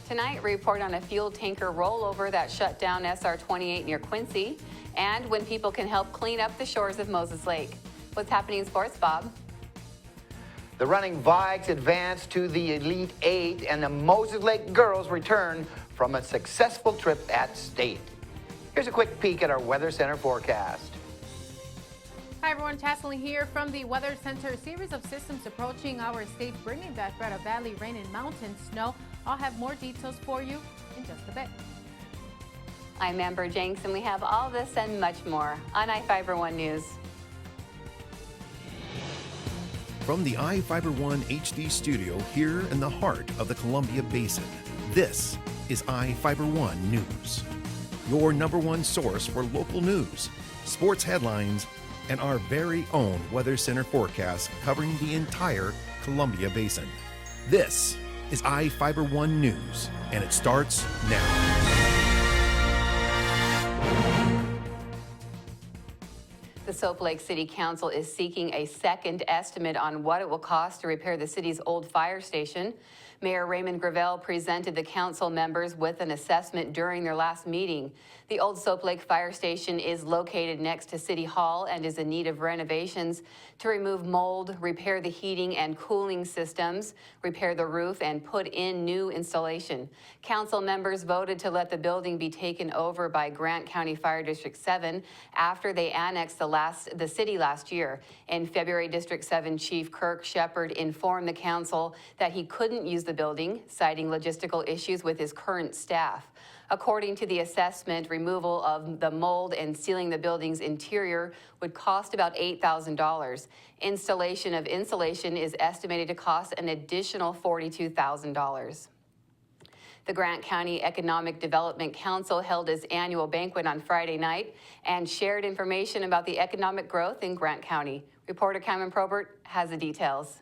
Tonight, report on a fuel tanker rollover that shut down SR 28 near Quincy, and when people can help clean up the shores of Moses Lake. What's happening in sports, Bob? The running Vikes advance to the Elite Eight, and the Moses Lake girls return from a successful trip at state. Here's a quick peek at our Weather Center forecast. Hi everyone, Tasselin here from the Weather Center. A series of systems approaching our state, bringing that threat of valley rain and mountain snow. I'll have more details for you in just a bit. I'm Amber Jenks, and we have all this and much more on iFIBER 1 News. From the iFIBER 1 HD studio here in the heart of the Columbia Basin, this is iFIBER 1 News. Your #1 source for local news, sports headlines, and our very own Weather Center forecast covering the entire Columbia Basin. This is iFIBER 1 News, and it starts now. The Soap Lake City Council is seeking a second estimate on what it will cost to repair the city's old fire station. Mayor Raymond Gravel presented the council members with an assessment during their last meeting. The old Soap Lake Fire Station is located next to City Hall and is in need of renovations to remove mold, repair the heating and cooling systems, repair the roof, and put in new installation. Council members voted to let the building be taken over by Grant County Fire District 7 after they annexed the city last year. In February, District 7 Chief Kirk Shepard informed the council that he couldn't use the building, citing logistical issues with his current staff. According to the assessment, removal of the mold and sealing the building's interior would cost about $8,000. Installation of insulation is estimated to cost an additional $42,000. The Grant County Economic Development Council held its annual banquet on Friday night and shared information about the economic growth in Grant County. Reporter Cameron Probert has the details.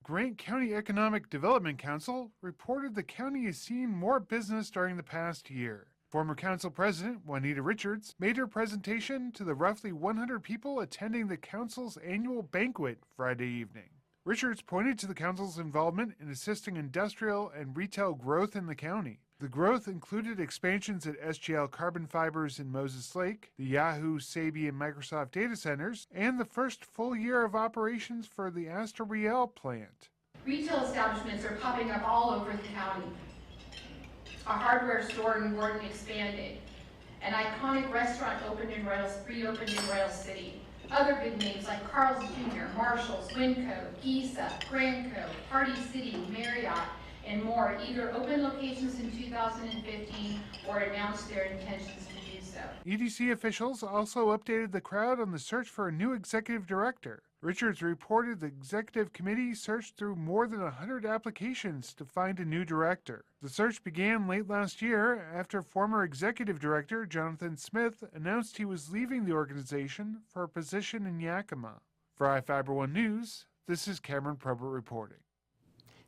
Grant County Economic Development Council reported the county is seeing more business during the past year. Former council president Juanita Richards made her presentation to the roughly 100 people attending the council's annual banquet Friday evening. Richards pointed to the council's involvement in assisting industrial and retail growth in the county. The growth included expansions at SGL Carbon Fibers in Moses Lake, the Yahoo, Sabi, and Microsoft data centers, and the first full year of operations for the Astor Riel plant. Retail establishments are popping up all over the county. A hardware store in Gordon expanded. An iconic restaurant reopened in Royal City. Other big names like Carl's Jr., Marshall's, Winco, Giza, Granco, Party City, Marriott, and more either opened locations in 2015 or announced their intentions to do so. EDC officials also updated the crowd on the search for a new executive director. Richards reported the executive committee searched through more than 100 applications to find a new director. The search began late last year after former executive director Jonathan Smith announced he was leaving the organization for a position in Yakima. For iFIBER 1 News, this is Cameron Probert reporting.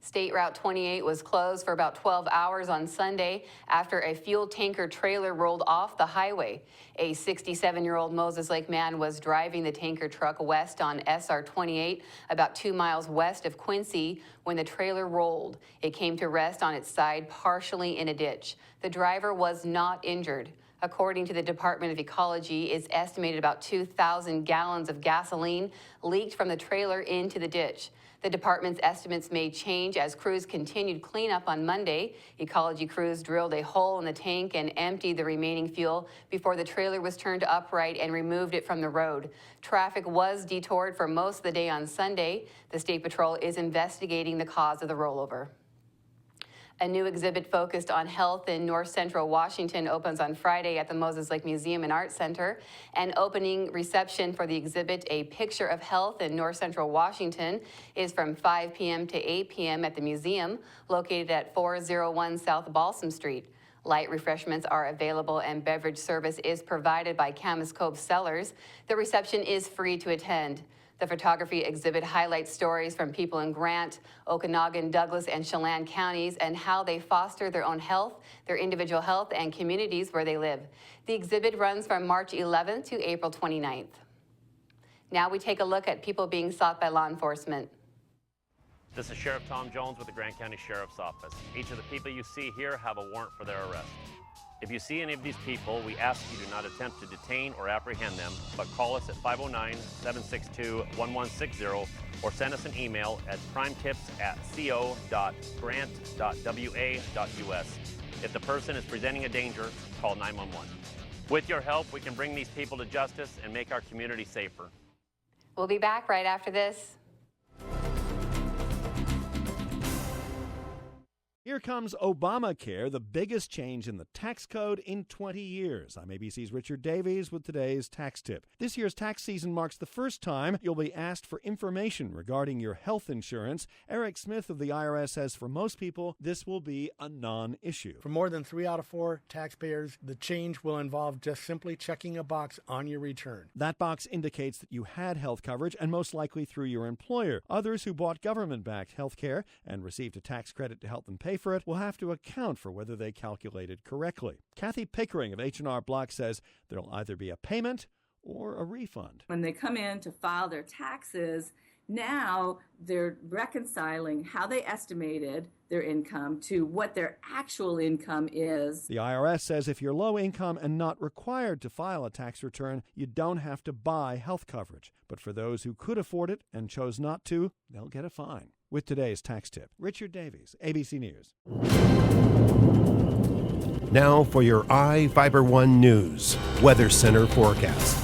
State Route 28 was closed for about 12 hours on Sunday after a fuel tanker trailer rolled off the highway. A 67-year-old Moses Lake man was driving the tanker truck west on SR 28, about 2 miles west of Quincy, when the trailer rolled. It came to rest on its side, partially in a ditch. The driver was not injured. According to the Department of Ecology, it's estimated about 2,000 gallons of gasoline leaked from the trailer into the ditch. The department's estimates may change as crews continued cleanup on Monday. Ecology crews drilled a hole in the tank and emptied the remaining fuel before the trailer was turned upright and removed it from the road. Traffic was detoured for most of the day on Sunday. The State Patrol is investigating the cause of the rollover. A new exhibit focused on health in North Central Washington opens on Friday at the Moses Lake Museum and Arts Center. An opening reception for the exhibit, A Picture of Health in North Central Washington, is from 5 p.m. to 8 p.m. at the museum, located at 401 South Balsam Street. Light refreshments are available and beverage service is provided by Camas Cove Cellars. The reception is free to attend. The photography exhibit highlights stories from people in Grant, Okanagan, Douglas, and Chelan counties and how they foster their own health, their individual health, and communities where they live. The exhibit runs from March 11th to April 29th. Now we take a look at people being sought by law enforcement. This is Sheriff Tom Jones with the Grant County Sheriff's Office. Each of the people you see here have a warrant for their arrest. If you see any of these people, we ask you do not attempt to detain or apprehend them, but call us at 509-762-1160 or send us an email at crimetips@co.grant.wa.us. If the person is presenting a danger, call 911. With your help, we can bring these people to justice and make our community safer. We'll be back right after this. Here comes Obamacare, the biggest change in the tax code in 20 years. I'm ABC's Richard Davies with today's tax tip. This year's tax season marks the first time you'll be asked for information regarding your health insurance. Eric Smith of the IRS says for most people, this will be a non-issue. For more than 3 out of 4 taxpayers, the change will involve just simply checking a box on your return. That box indicates that you had health coverage and most likely through your employer. Others who bought government-backed health care and received a tax credit to help them pay for it will have to account for whether they calculated correctly. Kathy Pickering of H&R Block says there'll either be a payment or a refund. When they come in to file their taxes, now they're reconciling how they estimated their income to what their actual income is. The IRS says if you're low income and not required to file a tax return, you don't have to buy health coverage. But for those who could afford it and chose not to, they'll get a fine. With today's tax tip, Richard Davies, ABC News. Now for your iFIBER 1 News Weather Center forecast.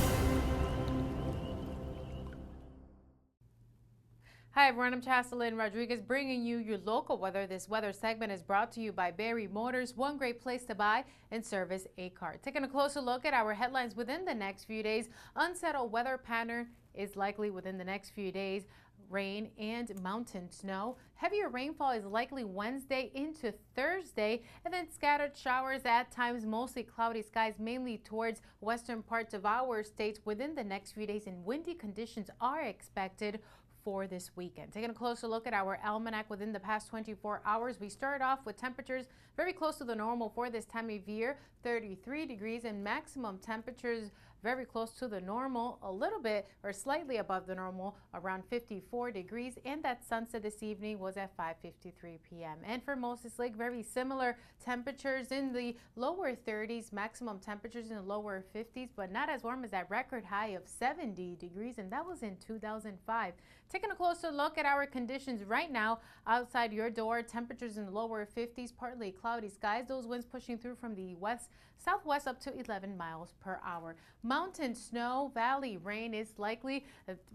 Hi everyone, I'm Chaselyn Rodriguez bringing you your local weather. This weather segment is brought to you by Barry Motors, one great place to buy and service a car. Taking a closer look at our headlines within the next few days. Unsettled weather pattern is likely within the next few days. Rain and mountain snow. Heavier rainfall is likely Wednesday into Thursday, and then scattered showers at times, mostly cloudy skies, mainly towards western parts of our state within the next few days, and windy conditions are expected for this weekend. Taking a closer look at our almanac within the past 24 hours, we start off with temperatures very close to the normal for this time of year, 33 degrees, and maximum temperatures very close to the normal, a little bit or slightly above the normal, around 54 degrees, and that sunset this evening was at 5:53 p.m. And for Moses Lake, very similar temperatures in the lower 30s, maximum temperatures in the lower 50s, but not as warm as that record high of 70 degrees, and that was in 2005. Taking a closer look at our conditions right now outside your door, temperatures in the lower 50s, partly cloudy skies, those winds pushing through from the west southwest up to 11 miles per hour. Mountain snow, valley rain is likely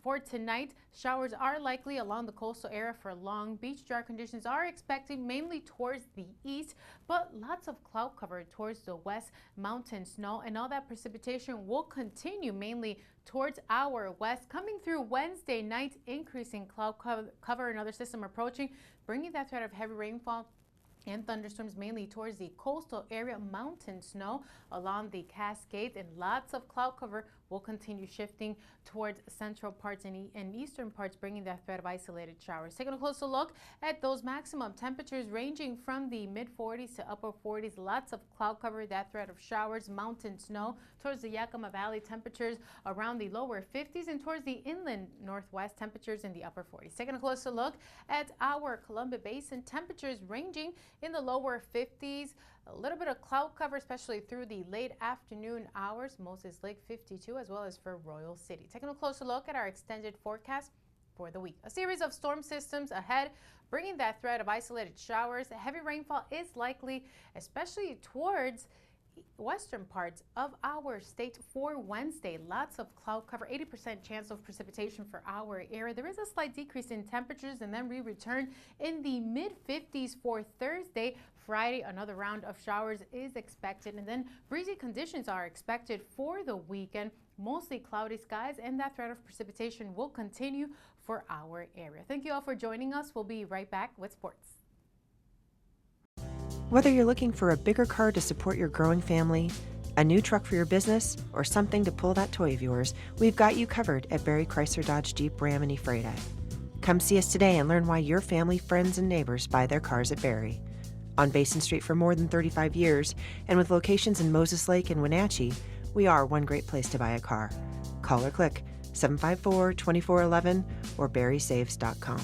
for tonight. Showers are likely along the coastal area for Long Beach. Dry conditions are expected mainly towards the east, but lots of cloud cover towards the west. Mountain snow and all that precipitation will continue mainly towards our west. Coming through Wednesday night, increasing cloud cover, another system approaching, bringing that threat of heavy rainfall and thunderstorms mainly towards the coastal area. Mountain snow along the Cascades, and lots of cloud cover will continue shifting towards central parts and eastern parts, bringing that threat of isolated showers. Taking a closer look at those maximum temperatures ranging from the mid-40s to upper 40s. Lots of cloud cover, that threat of showers, mountain snow towards the Yakima Valley, temperatures around the lower 50s, and towards the inland northwest, temperatures in the upper 40s. Taking a closer look at our Columbia Basin, temperatures ranging in the lower 50s. A little bit of cloud cover, especially through the late afternoon hours. Moses Lake 52, as well as for Royal City. Taking a closer look at our extended forecast for the week. A series of storm systems ahead, bringing that threat of isolated showers. Heavy rainfall is likely, especially towards western parts of our state for Wednesday. Lots of cloud cover, 80% chance of precipitation for our area. There is a slight decrease in temperatures, and then we return in the mid-50s for Thursday. Friday, another round of showers is expected, and then breezy conditions are expected for the weekend. Mostly cloudy skies, and that threat of precipitation will continue for our area. Thank you all for joining us. We'll be right back with sports. Whether you're looking for a bigger car to support your growing family, a new truck for your business, or something to pull that toy of yours, we've got you covered at Barry Chrysler Dodge Jeep Ram and Ephrata. Come see us today and learn why your family, friends, and neighbors buy their cars at Barry. On Basin Street for more than 35 years, and with locations in Moses Lake and Wenatchee, we are one great place to buy a car. Call or click 754-2411 or barrysaves.com.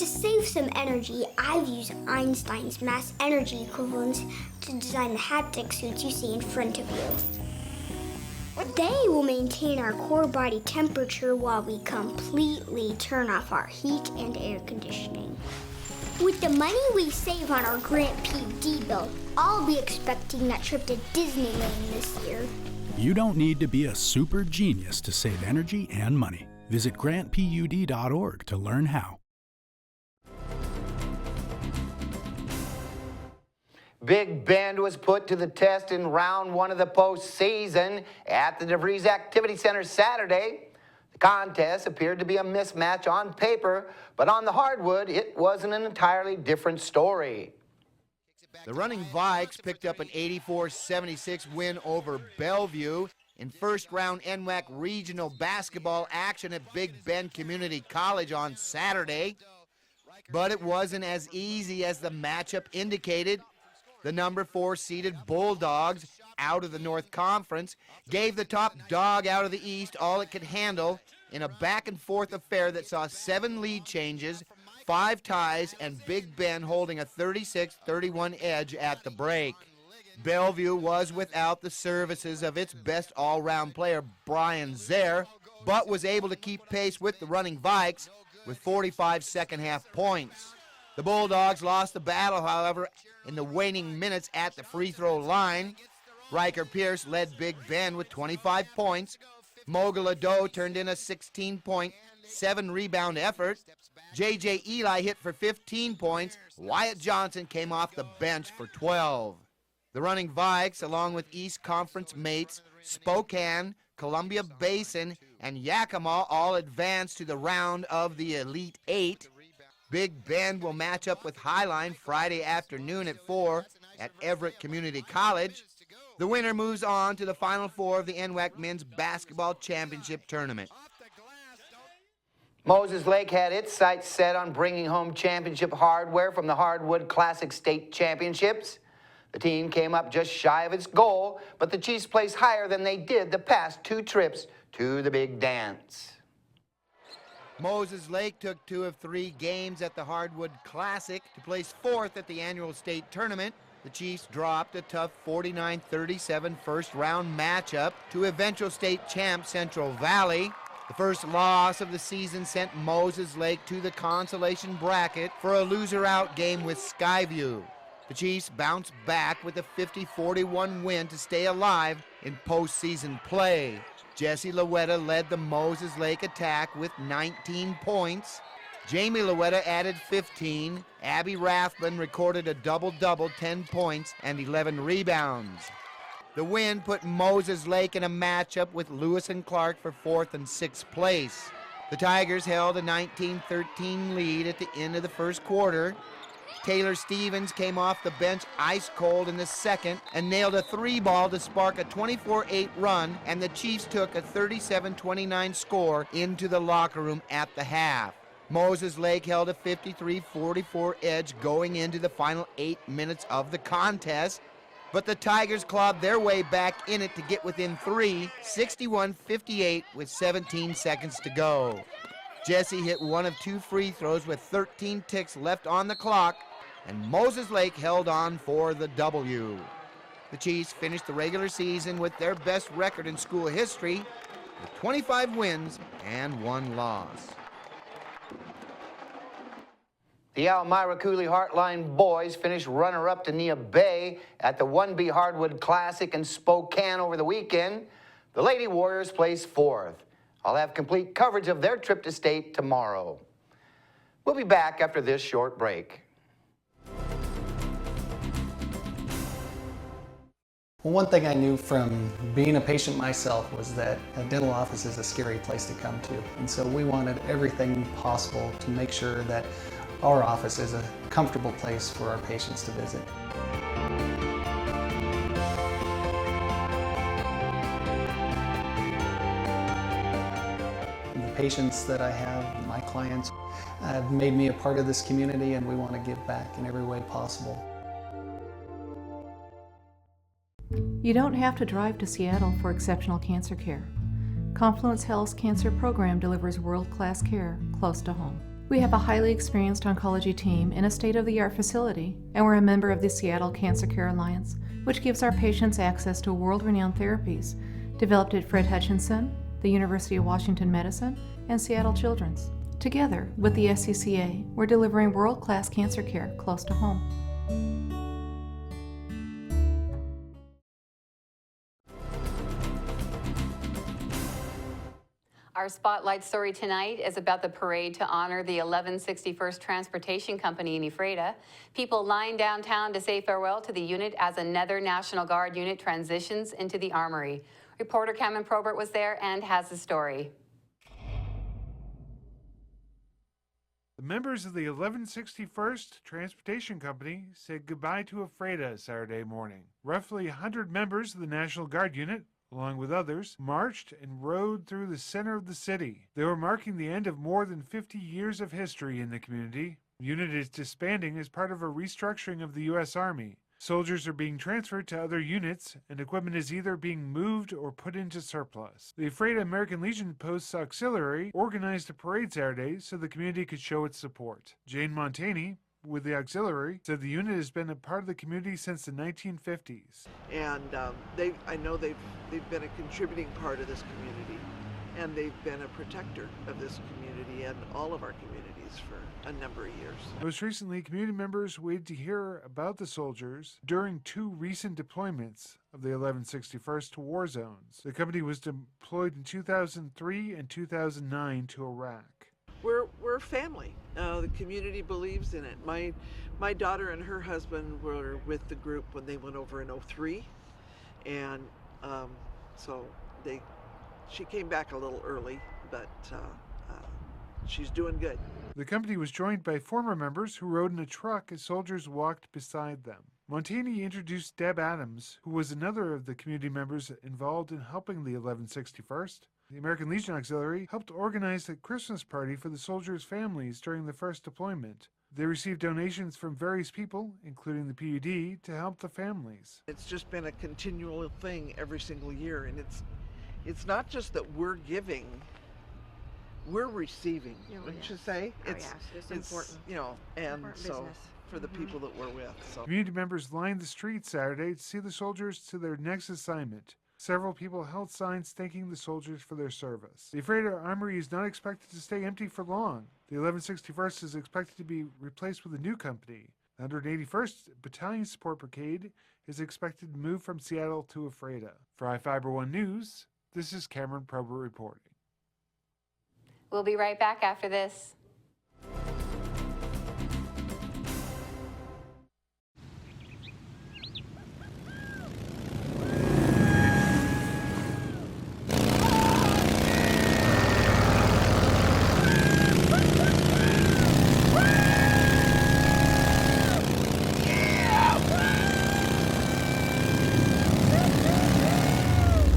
To save some energy, I've used Einstein's mass energy equivalence to design the haptic suits you see in front of you. They will maintain our core body temperature while we completely turn off our heat and air conditioning. With the money we save on our Grant PD bill, I'll be expecting that trip to Disneyland this year. You don't need to be a super genius to save energy and money. Visit grantpud.org to learn how. Big Bend was put to the test in round one of the postseason at the DeVries Activity Center Saturday. The contest appeared to be a mismatch on paper, but on the hardwood, it was an entirely different story. The Running Vikes picked up an 84-76 win over Bellevue in first-round NWAC regional basketball action at Big Bend Community College on Saturday. But it wasn't as easy as the matchup indicated. The number 4 seeded Bulldogs, out of the North Conference, gave the top dog out of the East all it could handle in a back-and-forth affair that saw 7 lead changes, 5 ties, and Big Bend holding a 36-31 edge at the break. Bellevue was without the services of its best all-round player, Brian Zare, but was able to keep pace with the Running Vikes with 45 second-half points. The Bulldogs lost the battle, however, in the waning minutes at the free throw line. Riker Pierce led Big Bend with 25 points. Mogul Ado turned in a 16-point, 7-rebound effort. J.J. Eli hit for 15 points. Wyatt Johnson came off the bench for 12. The Running Vikes, along with East Conference mates Spokane, Columbia Basin, and Yakima, all advanced to the round of the Elite Eight. Big Bend will match up with Highline Friday afternoon at 4 at Everett Community College. The winner moves on to the Final Four of the NWAC Men's Basketball Championship Tournament. Moses Lake had its sights set on bringing home championship hardware from the Hardwood Classic State Championships. The team came up just shy of its goal, but the Chiefs placed higher than they did the past 2 trips to the big dance. Moses Lake took 2 of 3 games at the Hardwood Classic to place 4th at the annual state tournament. The Chiefs dropped a tough 49-37 first-round matchup to eventual state champ Central Valley. The first loss of the season sent Moses Lake to the consolation bracket for a loser-out game with Skyview. The Chiefs bounced back with a 50-41 win to stay alive in postseason play. Jesse Louetta led the Moses Lake attack with 19 points. Jamie Louetta added 15. Abby Rathman recorded a double-double, 10 points and 11 rebounds. The win put Moses Lake in a matchup with Lewis and Clark for 4th and 6th place. The Tigers held a 19-13 lead at the end of the first quarter. Taylor Stevens came off the bench ice cold in the second and nailed a 3-ball to spark a 24-8 run, and the Chiefs took a 37-29 score into the locker room at the half. Moses Lake held a 53-44 edge going into the final 8 minutes of the contest, but the Tigers clawed their way back in it to get within 3, 61-58 with 17 seconds to go. Jesse hit 1 of 2 free throws with 13 ticks left on the clock, and Moses Lake held on for the W. The Chiefs finished the regular season with their best record in school history, with 25 wins and 1 loss. The Elmira Cooley Heartline boys finished runner-up to Nia Bay at the 1B Hardwood Classic in Spokane over the weekend. The Lady Warriors placed 4th. I'll have complete coverage of their trip to state tomorrow. We'll be back after this short break. Well, one thing I knew from being a patient myself was that a dental office is a scary place to come to. And so we wanted everything possible to make sure that our office is a comfortable place for our patients to visit. The patients that I have, my clients, have made me a part of this community, and we want to give back in every way possible. You don't have to drive to Seattle for exceptional cancer care. Confluence Health's cancer program delivers world-class care close to home. We have a highly experienced oncology team in a state-of-the-art facility, and we're a member of the Seattle Cancer Care Alliance, which gives our patients access to world-renowned therapies developed at Fred Hutchinson, the University of Washington Medicine, and Seattle Children's. Together with the SCCA, we're delivering world-class cancer care close to home. Our spotlight story tonight is about the parade to honor the 1161st Transportation Company in Ephrata. People lined downtown to say farewell to the unit as another National Guard unit transitions into the Armory. Reporter Cameron Probert was there and has the story. The members of the 1161st Transportation Company said goodbye to Ephrata Saturday morning. Roughly 100 members of the National Guard unit, along with others, marched and rode through the center of the city. They were marking the end of more than 50 years of history in the community. The unit is disbanding as part of a restructuring of the U.S. Army. Soldiers are being transferred to other units, and equipment is either being moved or put into surplus. The Ephrata American Legion Post Auxiliary organized a parade Saturday so the community could show its support. Jane Montani, with the auxiliary, said the unit has been a part of the community since the 1950s. And I know they've been a contributing part of this community, and they've been a protector of this community and all of our communities for a number of years. Most recently, community members waited to hear about the soldiers during two recent deployments of the 1161st to war zones. The company was deployed in 2003 and 2009 to Iraq. We're family. The community believes in it. My daughter and her husband were with the group when they went over in 2003, and so she came back a little early, but she's doing good. The company was joined by former members who rode in a truck as soldiers walked beside them. Montani introduced Deb Adams, who was another of the community members involved in helping the 1161st. The American Legion Auxiliary helped organize a Christmas party for the soldiers' families during the first deployment. They received donations from various people, including the PUD, to help the families. It's just been a continual thing every single year, and it's not just that we're giving, we're receiving, wouldn't you say? It's important. You know, and so business. For the people that we're with. So. Community members lined the streets Saturday to see the soldiers to their next assignment. Several people held signs thanking the soldiers for their service. The Ephrata Armory is not expected to stay empty for long. The 1161st is expected to be replaced with a new company. The 181st Battalion Support Brigade is expected to move from Seattle to Ephrata. For iFIBER 1 News, this is Cameron Probert reporting. We'll be right back after this.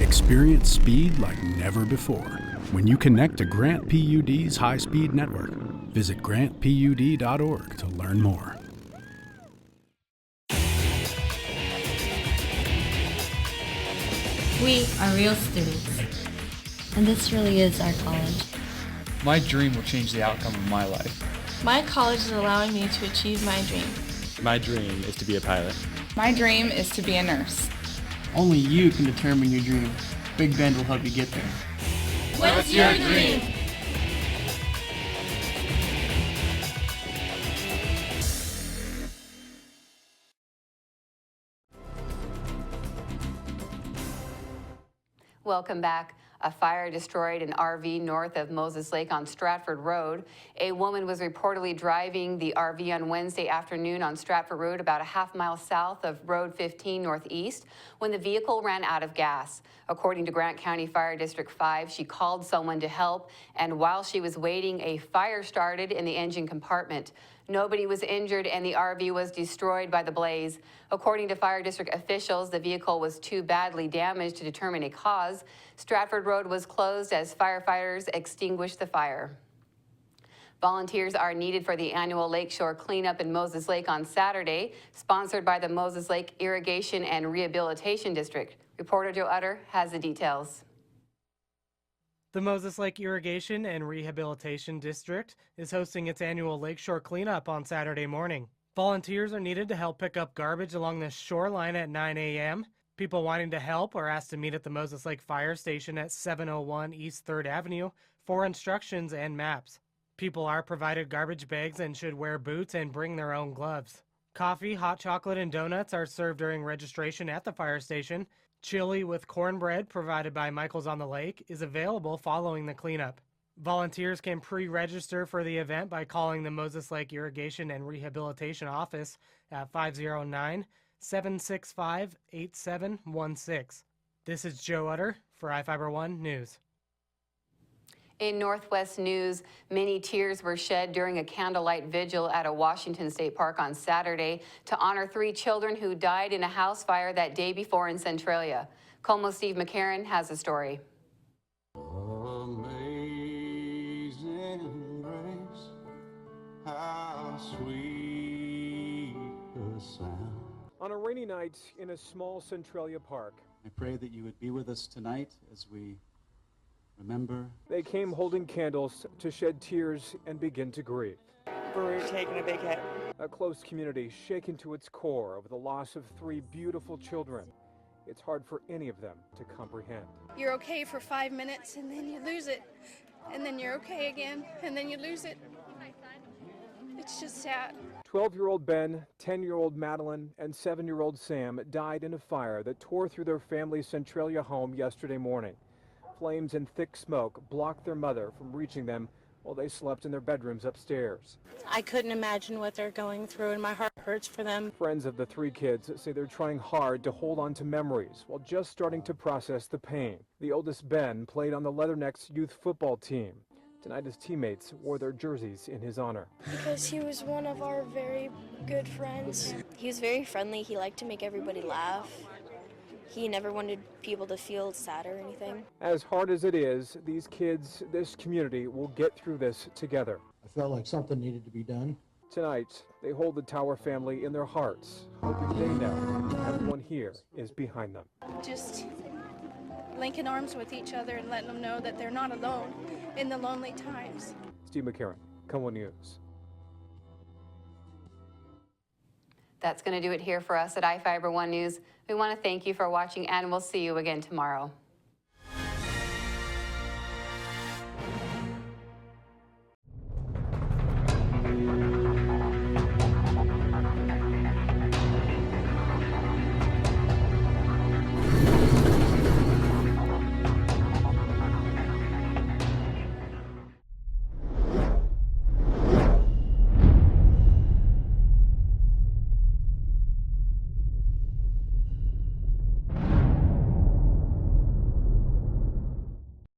Experience speed like never before when you connect to Grant PUD's high-speed network. Visit grantpud.org to learn more. We are real students, and this really is our college. My dream will change the outcome of my life. My college is allowing me to achieve my dream. My dream is to be a pilot. My dream is to be a nurse. Only you can determine your dream. Big Bend will help you get there. What's your dream? Welcome back. A fire destroyed an RV north of Moses Lake on Stratford Road. A woman was reportedly driving the RV on Wednesday afternoon on Stratford Road about a half-mile south of Road 15 Northeast when the vehicle ran out of gas. According to Grant County Fire District 5, she called someone to help, and while she was waiting, a fire started in the engine compartment. Nobody was injured and the RV was destroyed by the blaze. According to fire district officials, the vehicle was too badly damaged to determine a cause. Stratford Road was closed as firefighters extinguished the fire. Volunteers are needed for the annual Lakeshore Cleanup in Moses Lake on Saturday, sponsored by the Moses Lake Irrigation and Rehabilitation District. Reporter Joe Utter has the details. The The Moses Lake Irrigation and Rehabilitation District is hosting its annual Lakeshore Cleanup on Saturday morning. Volunteers are needed to help pick up garbage along the shoreline at 9 a.m. People wanting to help are asked to meet at the Moses Lake Fire Station at 701 East 3rd Avenue for instructions and maps. People are provided garbage bags and should wear boots and bring their own gloves. Coffee, hot chocolate, and donuts are served during registration at the fire station. Chili with cornbread, provided by Michael's on the Lake, is available following the cleanup. Volunteers can pre-register for the event by calling the Moses Lake Irrigation and Rehabilitation Office at 509-765-8716. This is Joe Utter for iFIBER 1 News. In Northwest news, many tears were shed during a candlelight vigil at a Washington State park on Saturday to honor 3 children who died in a house fire that day before in Centralia. Como's Steve McCarron has a story. Amazing grace, how sweet the sound. On a rainy night in a small Centralia park, I pray that you would be with us tonight as we remember. They came holding candles to shed tears and begin to grieve. We're taking a big hit. A close community shaken to its core over the loss of 3 beautiful children. It's hard for any of them to comprehend. You're okay for 5 minutes and then you lose it. And then you're okay again and then you lose it. It's just sad. 12-year-old Ben, 10-year-old Madeline, and 7-year-old Sam died in a fire that tore through their family's Centralia home yesterday morning. Flames and thick smoke blocked their mother from reaching them while they slept in their bedrooms upstairs. I couldn't imagine what they're going through, and my heart hurts for them. Friends of the 3 kids say they're trying hard to hold on to memories while just starting to process the pain. The oldest, Ben, played on the Leathernecks youth football team. Tonight his teammates wore their jerseys in his honor. Because he was one of our very good friends. He was very friendly. He liked to make everybody laugh. He never wanted people to feel sad or anything. As hard as it is, these kids, this community will get through this together. I felt like something needed to be done. Tonight, they hold the Tower family in their hearts, hoping they know everyone here is behind them. Just linking arms with each other and letting them know that they're not alone in the lonely times. Steve McCarron, KOMO News. That's going to do it here for us at iFIBER 1 News. We want to thank you for watching, and we'll see you again tomorrow.